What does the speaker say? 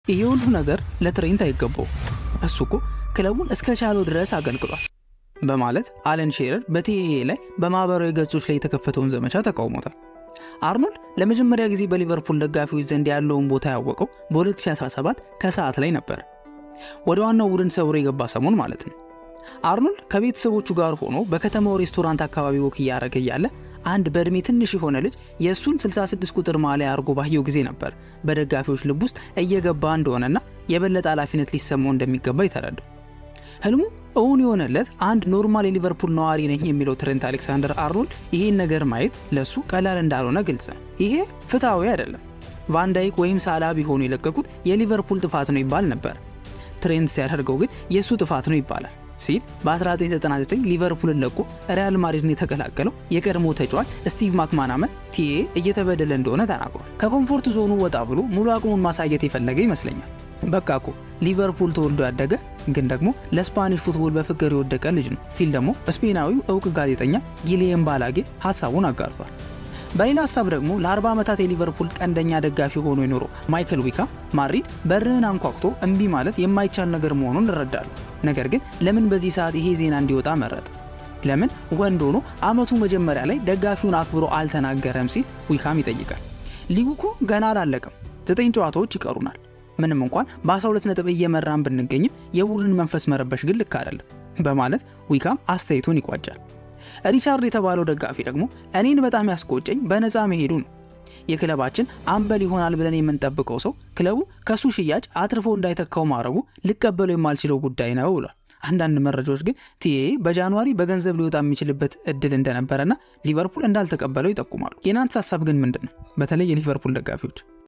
ይሄ ሁሉ ነገር ለትሬንት አይገባው። እሱ እኮ ክለቡን እስከቻለው ድረስ አገልግሏል በማለት አለን ሼረር በቲኤኤ ላይ በማህበራዊ ገጾች ላይ የተከፈተውን ዘመቻ ተቃውሞታል። አርኖልድ ለመጀመሪያ ጊዜ በሊቨርፑል ደጋፊዎች ዘንድ ያለውን ቦታ ያወቀው በ2017 ከሰዓት ላይ ነበር። ወደ ዋናው ቡድን ሰብሮ የገባ ሰሞን ማለት ነው። አርኖልድ ከቤተሰቦቹ ጋር ሆኖ በከተማው ሬስቶራንት አካባቢ ወክ እያደረገ እያለ አንድ በእድሜ ትንሽ የሆነ ልጅ የእሱን 66 ቁጥር ማሊያ አርጎ ባየው ጊዜ ነበር በደጋፊዎች ልብ ውስጥ እየገባ እንደሆነና የበለጠ ኃላፊነት ሊሰማው እንደሚገባ የተረዳው። ህልሙ እውን የሆነለት አንድ ኖርማል የሊቨርፑል ነዋሪ ነኝ የሚለው ትሬንት አሌክሳንደር-አርኖልድ ይሄን ነገር ማየት ለሱ ቀላል እንዳልሆነ ግልጽ ነው። ይሄ ፍትሃዊ አይደለም። ቫንዳይክ ወይም ሳላ ቢሆኑ የለቀቁት የሊቨርፑል ጥፋት ነው ይባል ነበር። ትሬንት ሲያደርገው ግን የሱ ጥፋት ነው ይባላል ሲል በ1999 ሊቨርፑልን ለቆ ሪያል ማድሪድን የተቀላቀለው የቀድሞ ተጫዋች ስቲቭ ማክማናመን ቲኤ እየተበደለ እንደሆነ ተናግሯል። ከኮምፎርት ዞኑ ወጣ ብሎ ሙሉ አቅሙን ማሳየት የፈለገ ይመስለኛል። በቃ እኮ ሊቨርፑል ተወልዶ ያደገ ግን ደግሞ ለስፓኒሽ ፉትቦል በፍቅር የወደቀ ልጅ ነው ሲል ደግሞ ስፔናዊው እውቅ ጋዜጠኛ ጊሊየም ባላጌ ሐሳቡን አጋርቷል። በሌላ ሐሳብ ደግሞ ለ40 ዓመታት የሊቨርፑል ቀንደኛ ደጋፊ ሆኖ የኖረው ማይክል ዊካም ማድሪድ በርህን አንኳኩቶ እምቢ ማለት የማይቻል ነገር መሆኑን እረዳለሁ፣ ነገር ግን ለምን በዚህ ሰዓት ይሄ ዜና እንዲወጣ መረጠ? ለምን ወንድ ሆኖ አመቱ መጀመሪያ ላይ ደጋፊውን አክብሮ አልተናገረም ሲል ዊካም ይጠይቃል። ሊጉ እኮ ገና አላለቀም፣ 9 ጨዋታዎች ይቀሩናል። ምንም እንኳን በ12 ነጥብ እየመራን ብንገኝም የቡድን መንፈስ መረበሽ ግን ልክ አይደለም በማለት ዊካም አስተያየቱን ይቋጫል። ሪቻርድ የተባለው ደጋፊ ደግሞ እኔን በጣም ያስቆጨኝ በነፃ መሄዱ ነው። የክለባችን አምበል ይሆናል ብለን የምንጠብቀው ሰው ክለቡ ከሱ ሽያጭ አትርፎ እንዳይተካው ማድረጉ ልቀበለው የማልችለው ጉዳይ ነው ብሏል። አንዳንድ መረጃዎች ግን ቲኤ በጃንዋሪ በገንዘብ ሊወጣ የሚችልበት እድል እንደነበረና ሊቨርፑል እንዳልተቀበለው ይጠቁማሉ። የናንተ ሐሳብ ግን ምንድነው? በተለይ የሊቨርፑል ደጋፊዎች